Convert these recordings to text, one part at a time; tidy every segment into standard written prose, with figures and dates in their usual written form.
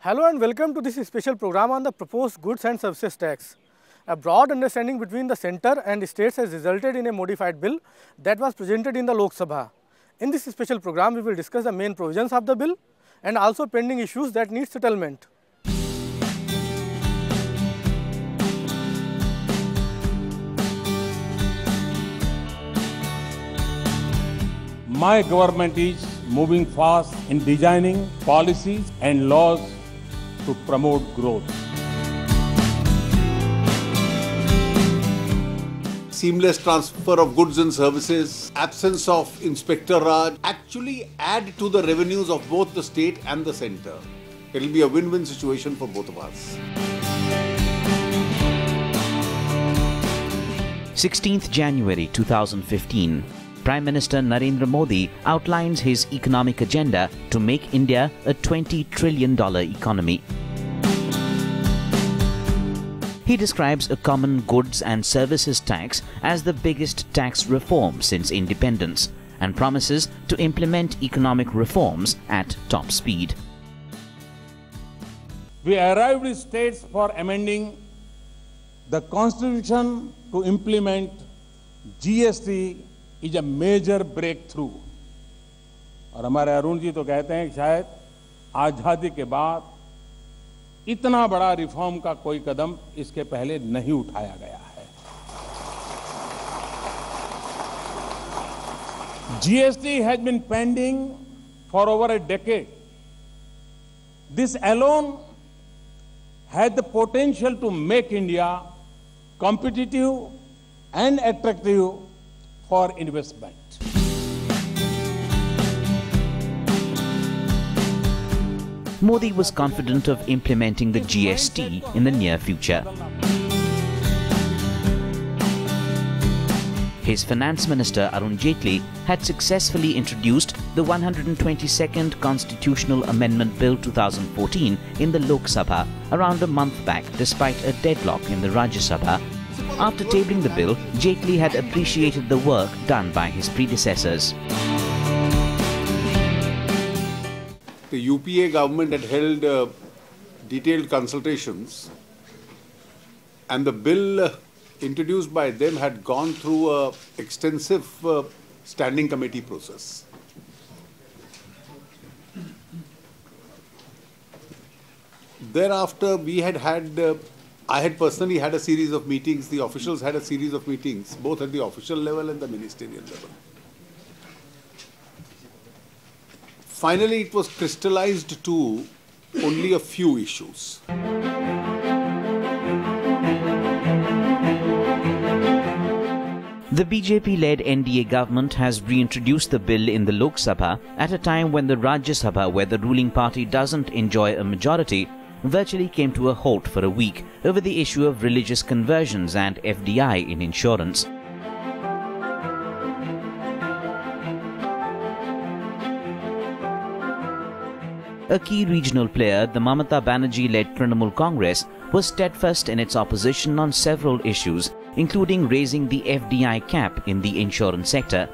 Hello and welcome to this special program on the proposed goods and services tax. A broad understanding between the centre and states has resulted in a modified bill that was presented in the Lok Sabha. In this special program, we will discuss the main provisions of the bill and also pending issues that need settlement. My government is moving fast in designing policies and laws to promote growth. Seamless transfer of goods and services, absence of Inspector Raj actually add to the revenues of both the state and the centre. It will be a win-win situation for both of us. 16th January 2015. Prime Minister Narendra Modi outlines his economic agenda to make India a $20 trillion economy. He describes a common goods and services tax as the biggest tax reform since independence and promises to implement economic reforms at top speed. We arrived with states for amending the constitution to implement GST is a major breakthrough. और हमारे अरुण जी तो कहते हैं कि शायद आजादी के बाद इतना बड़ा रिफॉर्म का कोई कदम इसके पहले नहीं उठाया गया है. GST has been pending for over a decade. This alone had the potential to make India competitive and attractive for investment. Modi was confident of implementing the GST in the near future. His Finance Minister Arun Jaitley had successfully introduced the 122nd Constitutional Amendment Bill 2014 in the Lok Sabha around a month back despite a deadlock in the Rajya Sabha. After tabling the bill, Jaitley had appreciated the work done by his predecessors. The UPA government had held detailed consultations, and the bill introduced by them had gone through an extensive standing committee process. Thereafter, I had personally had a series of meetings, the officials had a series of meetings, both at the official level and the ministerial level. Finally, it was crystallized to only a few issues. The BJP-led NDA government has reintroduced the bill in the Lok Sabha at a time when the Rajya Sabha, where the ruling party doesn't enjoy a majority, virtually came to a halt for a week over the issue of religious conversions and FDI in insurance. A key regional player, the Mamata Banerjee-led Trinamool Congress, was steadfast in its opposition on several issues, including raising the FDI cap in the insurance sector.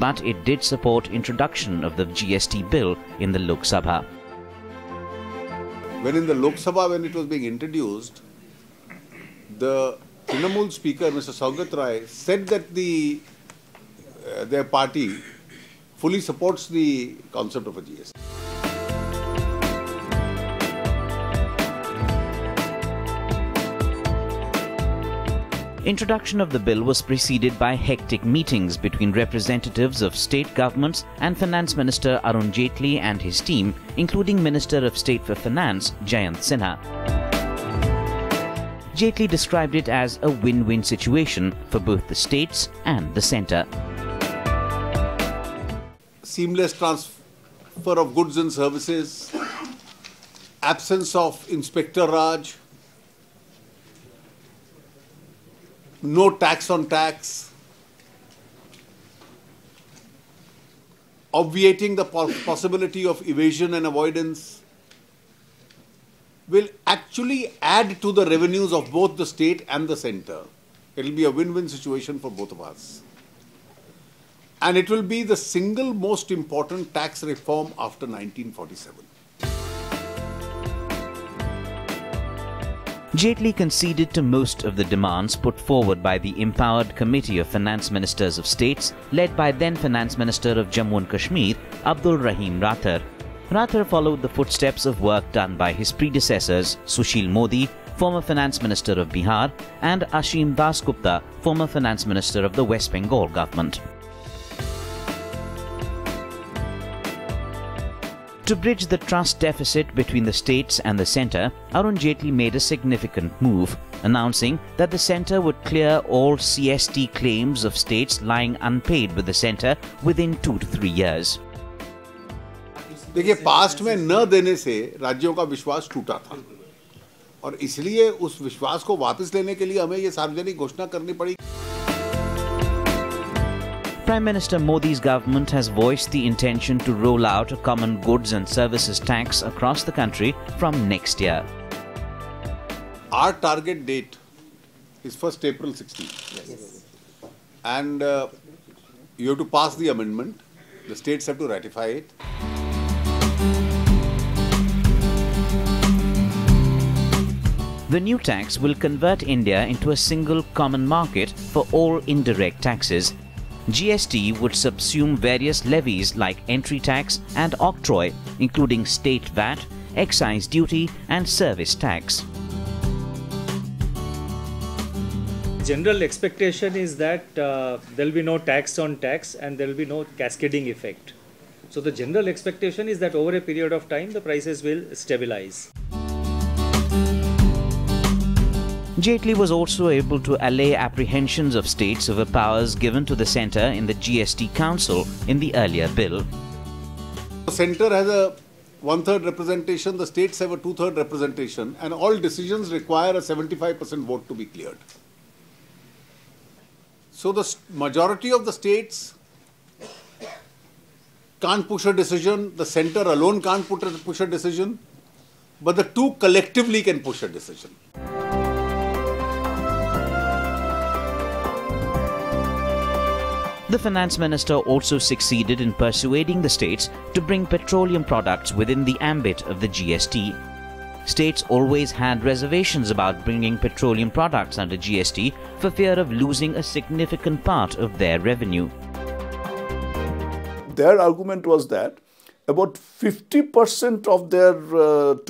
But it did support introduction of the GST bill in the Lok Sabha. When in the Lok Sabha, when it was being introduced, the Trinamool speaker, Mr. Sangwan, said that their party fully supports the concept of a GST. Introduction of the bill was preceded by hectic meetings between representatives of state governments and Finance Minister Arun Jaitley and his team, including Minister of State for Finance Jayant Sinha. Jaitley described it as a win-win situation for both the states and the centre. Seamless transfer of goods and services, absence of Inspector Raj, no tax on tax, obviating the possibility of evasion and avoidance, will actually add to the revenues of both the state and the centre. It will be a win-win situation for both of us. And it will be the single most important tax reform after 1947. Jaitley conceded to most of the demands put forward by the empowered Committee of Finance Ministers of States led by then Finance Minister of Jammu and Kashmir, Abdul Rahim Rathar. Rathar followed the footsteps of work done by his predecessors Sushil Modi, former Finance Minister of Bihar, and Ashim Dasgupta, former Finance Minister of the West Bengal government. To bridge the trust deficit between the states and the centre, Arun Jaitley made a significant move, announcing that the centre would clear all CST claims of states lying unpaid with the centre within 2 to 3 years. देखिए, past में न देने से राज्यों का विश्वास टूटा था और इसलिए उस विश्वास को वापस लेने के लिए हमें ये सार्वजनिक घोषणा करनी पड़ी. Prime Minister Modi's government has voiced the intention to roll out a common goods and services tax across the country from next year. Our target date is 1st April 16. Yes. And you have to pass the amendment. The states have to ratify it. The new tax will convert India into a single common market for all indirect taxes. GST would subsume various levies like entry tax and octroi, including state VAT, excise duty and service tax. General expectation is that there will be no tax on tax and there will be no cascading effect. So the general expectation is that over a period of time the prices will stabilize. Jaitley was also able to allay apprehensions of states over powers given to the centre in the GST Council in the earlier bill. The centre has a 1/3 representation, the states have a 2/3 representation, and all decisions require a 75% vote to be cleared. So the majority of the states can't push a decision, the centre alone can't push a decision, but the two collectively can push a decision. The Finance Minister also succeeded in persuading the states to bring petroleum products within the ambit of the GST. States always had reservations about bringing petroleum products under GST for fear of losing a significant part of their revenue. Their argument was that about 50% of their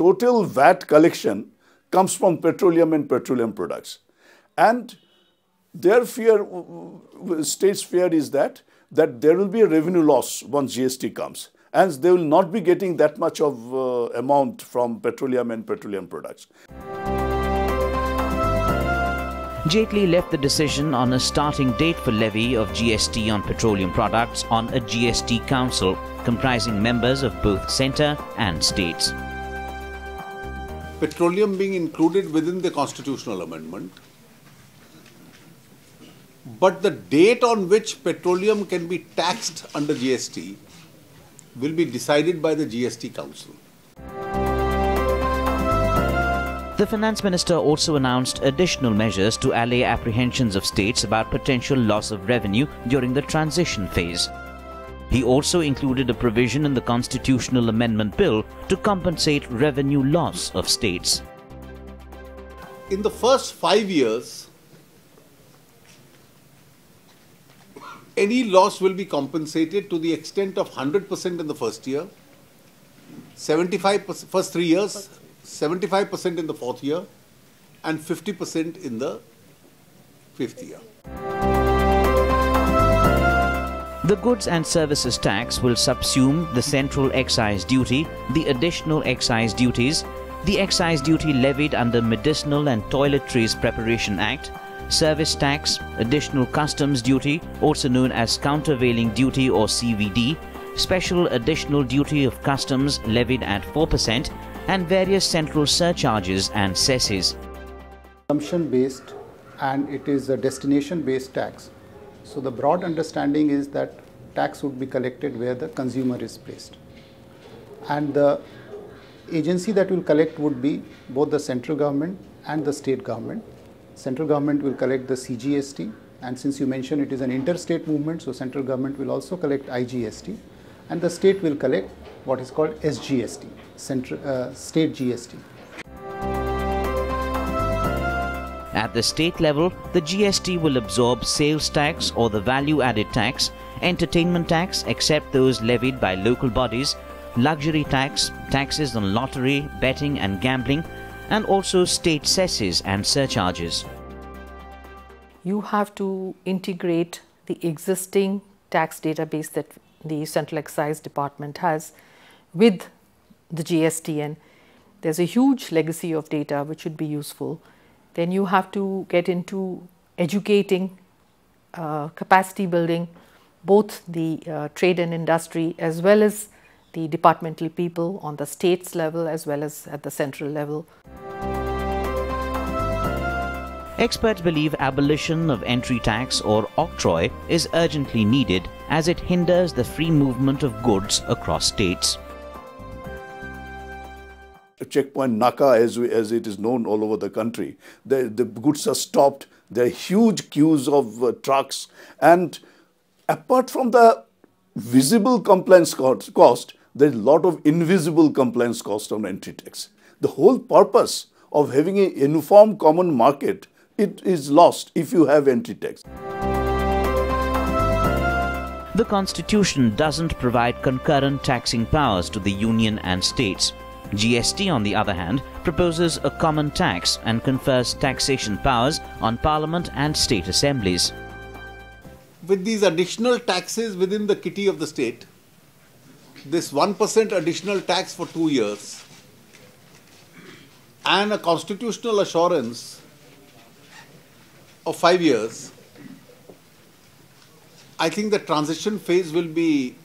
total VAT collection comes from petroleum and petroleum products. And their fear, state's fear is that there will be a revenue loss once GST comes, and they will not be getting that much of amount from petroleum and petroleum products. Jaitley left the decision on a starting date for levy of GST on petroleum products on a GST Council comprising members of both centre and states. Petroleum being included within the constitutional amendment, but the date on which petroleum can be taxed under GST will be decided by the GST Council. The Finance Minister also announced additional measures to allay apprehensions of states about potential loss of revenue during the transition phase. He also included a provision in the Constitutional Amendment Bill to compensate revenue loss of states. In the first 5 years, any loss will be compensated to the extent of 100% in the first year, 75% first 3 years, 75% in the 4th year, and 50% in the 5th year. The goods and services tax will subsume the central excise duty, the additional excise duties, the excise duty levied under Medicinal and Toiletries Preparation Act, service tax, additional customs duty, also known as countervailing duty or CVD, special additional duty of customs levied at 4%, and various central surcharges and cesses. Consumption based, and it is a destination based tax. So the broad understanding is that tax would be collected where the consumer is placed. And the agency that will collect would be both the central government and the state government. Central government will collect the CGST, and since you mentioned it is an interstate movement, so central government will also collect IGST, and the state will collect what is called SGST, state GST. At the state level, the GST will absorb sales tax or the value-added tax, entertainment tax except those levied by local bodies, luxury tax, taxes on lottery, betting and gambling, and also state cesses and surcharges. You have to integrate the existing tax database that the Central Excise Department has with the GST, and there's a huge legacy of data which would be useful. Then you have to get into educating, capacity building, both the trade and industry as well as the departmental people on the states level as well as at the central level. Experts believe abolition of entry tax or octroi is urgently needed as it hinders the free movement of goods across states. Checkpoint Naka, as it is known all over the country, the goods are stopped, there are huge queues of trucks, and apart from the visible compliance cost, there is a lot of invisible compliance cost on entry tax. The whole purpose of having a uniform common market, it is lost if you have entry tax. The Constitution doesn't provide concurrent taxing powers to the Union and states. GST, on the other hand, proposes a common tax and confers taxation powers on Parliament and state assemblies. With these additional taxes within the kitty of the state, this 1% additional tax for 2 years and a constitutional assurance of 5 years, I think the transition phase will be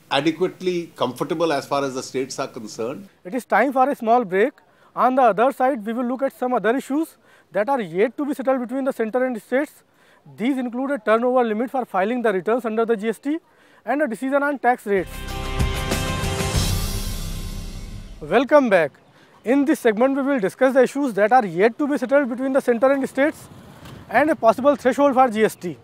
adequately comfortable as far as the states are concerned. It is time for a small break. On the other side, we will look at some other issues that are yet to be settled between the centre and states. These include a turnover limit for filing the returns under the GST and a decision on tax rates. Welcome back. In this segment, we will discuss the issues that are yet to be settled between the centre and states and a possible threshold for GST.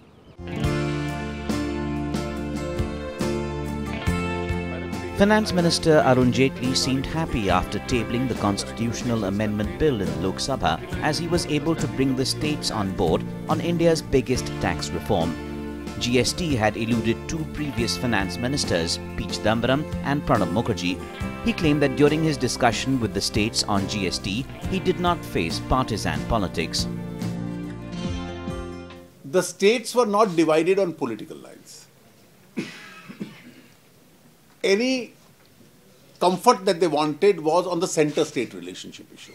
Finance Minister Arun Jaitley seemed happy after tabling the constitutional amendment bill in Lok Sabha as he was able to bring the states on board on India's biggest tax reform. GST had eluded two previous finance ministers, P. Chidambaram and Pranab Mukherjee. He claimed that during his discussion with the states on GST, he did not face partisan politics. The states were not divided on political lines. Any comfort that they wanted was on the centre-state relationship issue.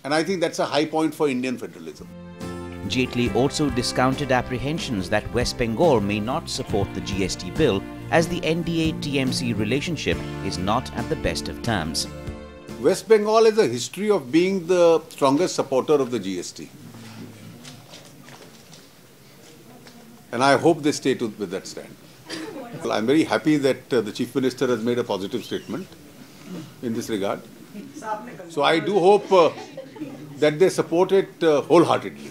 And I think that's a high point for Indian federalism. Jaitley also discounted apprehensions that West Bengal may not support the GST bill as the NDA-TMC relationship is not at the best of terms. West Bengal has a history of being the strongest supporter of the GST. And I hope they stay with that stand. Well, I'm very happy that the Chief Minister has made a positive statement in this regard. So I do hope that they support it wholeheartedly.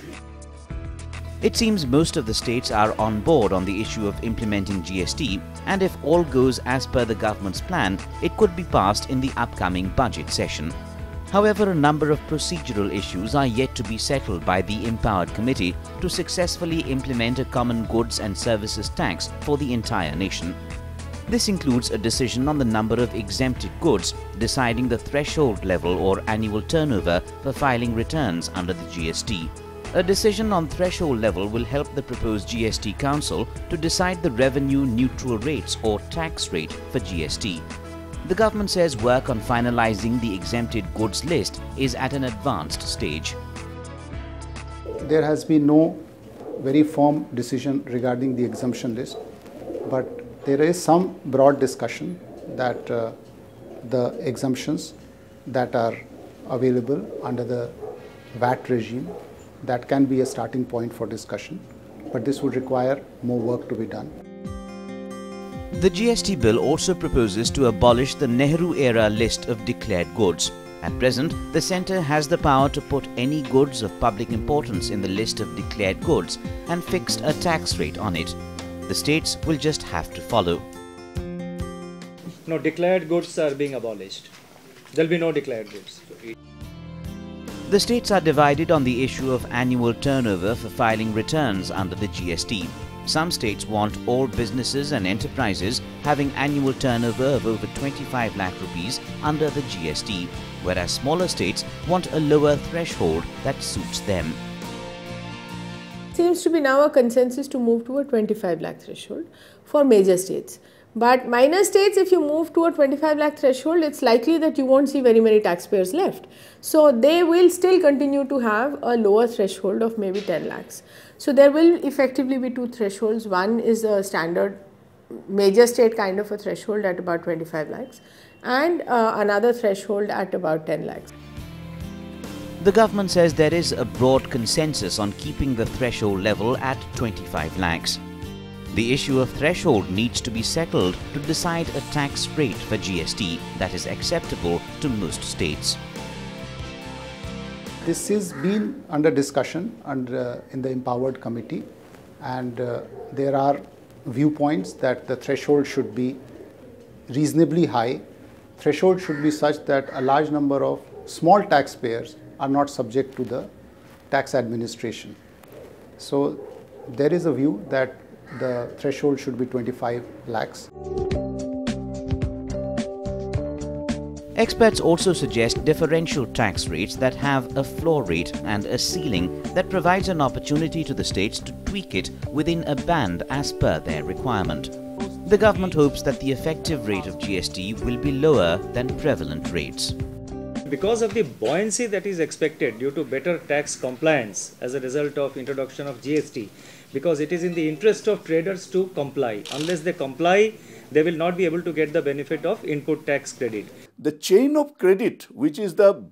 It seems most of the states are on board on the issue of implementing GST, and if all goes as per the government's plan, it could be passed in the upcoming budget session. However, a number of procedural issues are yet to be settled by the empowered committee to successfully implement a common goods and services tax for the entire nation. This includes a decision on the number of exempted goods, deciding the threshold level or annual turnover for filing returns under the GST. A decision on threshold level will help the proposed GST Council to decide the revenue neutral rates or tax rate for GST. The government says work on finalizing the exempted goods list is at an advanced stage. There has been no very firm decision regarding the exemption list, but there is some broad discussion that the exemptions that are available under the VAT regime, that can be a starting point for discussion, but this would require more work to be done. The GST bill also proposes to abolish the Nehru-era list of declared goods. At present, the centre has the power to put any goods of public importance in the list of declared goods and fixed a tax rate on it. The states will just have to follow. No, declared goods are being abolished. There will be no declared goods. The states are divided on the issue of annual turnover for filing returns under the GST. Some states want all businesses and enterprises having annual turnover of over 25 lakh rupees under the GST, whereas smaller states want a lower threshold that suits them. Seems to be now a consensus to move to a 25 lakh threshold for major states. But minor states, if you move to a 25 lakh threshold, it's likely that you won't see very many taxpayers left. So they will still continue to have a lower threshold of maybe 10 lakhs. So there will effectively be two thresholds. One is a standard major state kind of a threshold at about 25 lakhs and another threshold at about 10 lakhs. The government says there is a broad consensus on keeping the threshold level at 25 lakhs. The issue of threshold needs to be settled to decide a tax rate for GST that is acceptable to most states. This has been under discussion in the Empowered Committee, and there are viewpoints that the threshold should be reasonably high. Threshold should be such that a large number of small taxpayers are not subject to the tax administration. So there is a view that the threshold should be 25 lakhs. Experts also suggest differential tax rates that have a floor rate and a ceiling that provides an opportunity to the states to tweak it within a band as per their requirement. The government hopes that the effective rate of GST will be lower than prevalent rates. Because of the buoyancy that is expected due to better tax compliance as a result of introduction of GST, because it is in the interest of traders to comply. Unless they comply, they will not be able to get the benefit of input tax credit. The chain of credit, which is the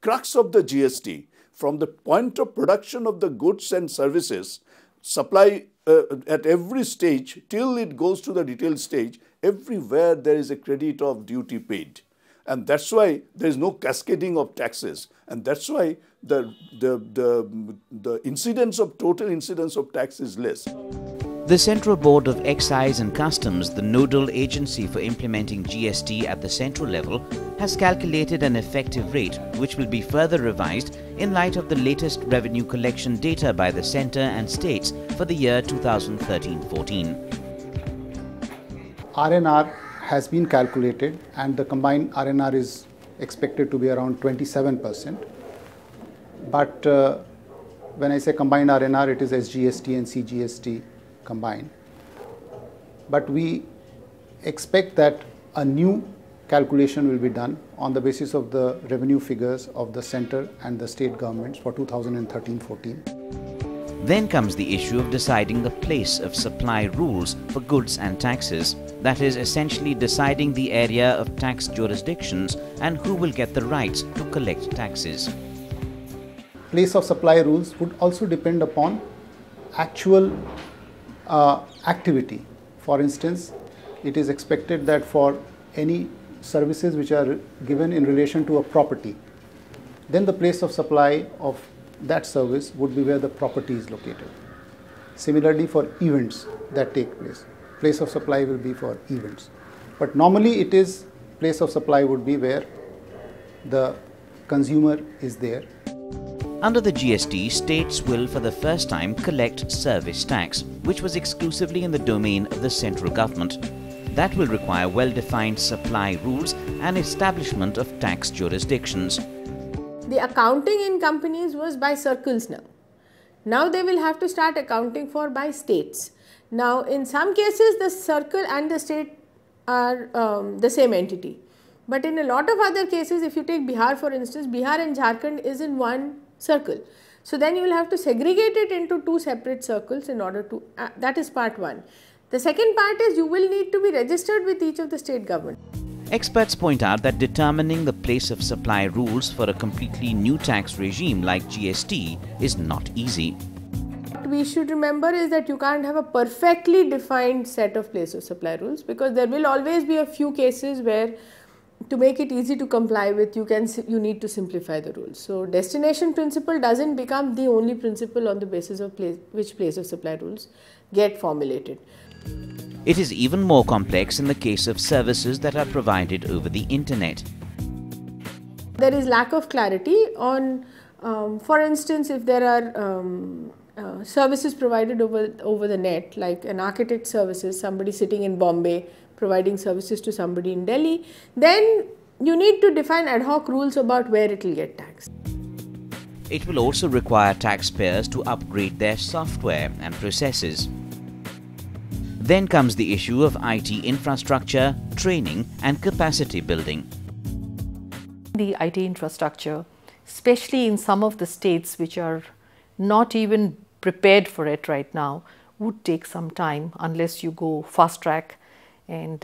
crux of the GST, from the point of production of the goods and services, supply at every stage till it goes to the retail stage, everywhere there is a credit of duty paid. And that's why there is no cascading of taxes. And that's why the incidence of total incidence of tax is less. The Central Board of Excise and Customs, the nodal agency for implementing GST at the central level, has calculated an effective rate which will be further revised in light of the latest revenue collection data by the centre and states for the year 2013-14. RNR has been calculated and the combined RNR is expected to be around 27%. But when I say combined RNR, it is SGST and CGST combined. But we expect that a new calculation will be done on the basis of the revenue figures of the centre and the state governments for 2013-14. Then comes the issue of deciding the place of supply rules for goods and taxes. That is essentially deciding the area of tax jurisdictions and who will get the rights to collect taxes. Place of supply rules would also depend upon actual activity. For instance, it is expected that for any services which are given in relation to a property, then the place of supply of that service would be where the property is located. Similarly, for events that take place, place of supply will be for events. But normally it is place of supply would be where the consumer is there. Under the GST, states will for the first time collect service tax, which was exclusively in the domain of the central government. That will require well-defined supply rules and establishment of tax jurisdictions. The accounting in companies was by circles now. Now they will have to start accounting for by states. Now in some cases the circle and the state are the same entity. But in a lot of other cases, if you take Bihar for instance, Bihar and Jharkhand is in one circle. So then you will have to segregate it into two separate circles in order to, that is part one. The second part is you will need to be registered with each of the state government. Experts point out that determining the place of supply rules for a completely new tax regime like GST is not easy. What we should remember is that you can't have a perfectly defined set of place of supply rules, because there will always be a few cases where to make it easy to comply with, you need to simplify the rules. So destination principle doesn't become the only principle on the basis of which place of supply rules get formulated. It is even more complex in the case of services that are provided over the internet. There is lack of clarity on For instance, if there are services provided over the net, like an architect services, somebody sitting in Bombay providing services to somebody in Delhi, then you need to define ad hoc rules about where it will get taxed. It will also require taxpayers to upgrade their software and processes. Then comes the issue of IT infrastructure, training and capacity building. The IT infrastructure, especially in some of the states which are not even prepared for it right now, would take some time unless you go fast track, and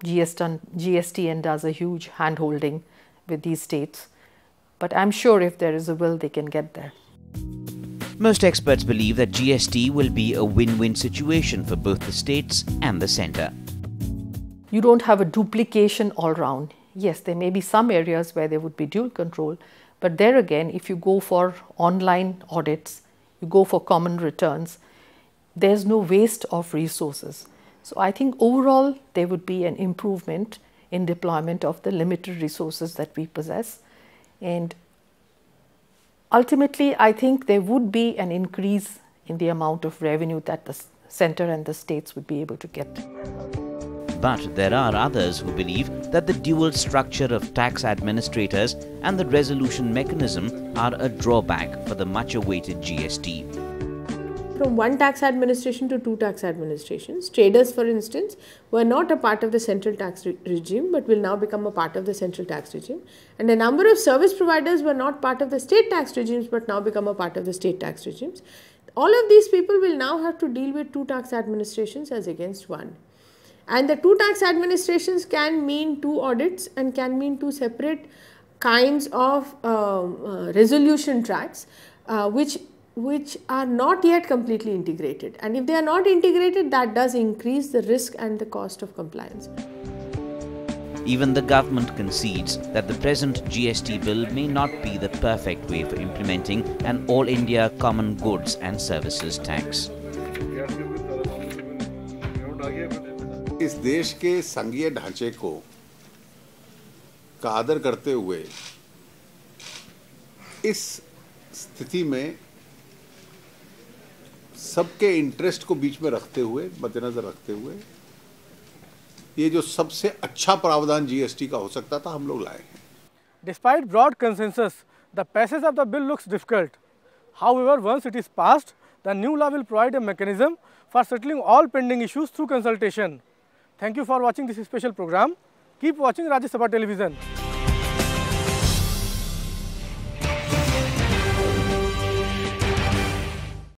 GSTN does a huge hand holding with these states. But I'm sure if there is a will, they can get there. Most experts believe that GST will be a win-win situation for both the states and the centre. You don't have a duplication all round. Yes, there may be some areas where there would be dual control, but there again, if you go for online audits, you go for common returns, there's no waste of resources. So I think overall there would be an improvement in deployment of the limited resources that we possess. And ultimately, I think there would be an increase in the amount of revenue that the centre and the states would be able to get. But there are others who believe that the dual structure of tax administrators and the resolution mechanism are a drawback for the much-awaited GST. From one tax administration to two tax administrations, traders, for instance, were not a part of the central tax regime but will now become a part of the central tax regime. And a number of service providers were not part of the state tax regimes but now become a part of the state tax regimes. All of these people will now have to deal with two tax administrations as against one. And the two tax administrations can mean two audits and can mean two separate kinds of resolution tracks which are not yet completely integrated. And if they are not integrated, that does increase the risk and the cost of compliance. Even the government concedes that the present GST bill may not be the perfect way for implementing an all-India common goods and services tax. इस देश के संघीय ढांचे का आदर करते हुए इस स्थिति में सबके इंटरेस्ट को बीच में रखते हुए, मद्देनजर रखते हुए, ये जो सबसे अच्छा प्रावधान जीएसटी का हो सकता था, हम लोग लाए हैं. Despite broad consensus, the passage of the bill looks difficult. However, once it is passed, the new law will provide a mechanism for settling all pending issues through consultation. Thank you for watching this special program. Keep watching Rajya Sabha Television.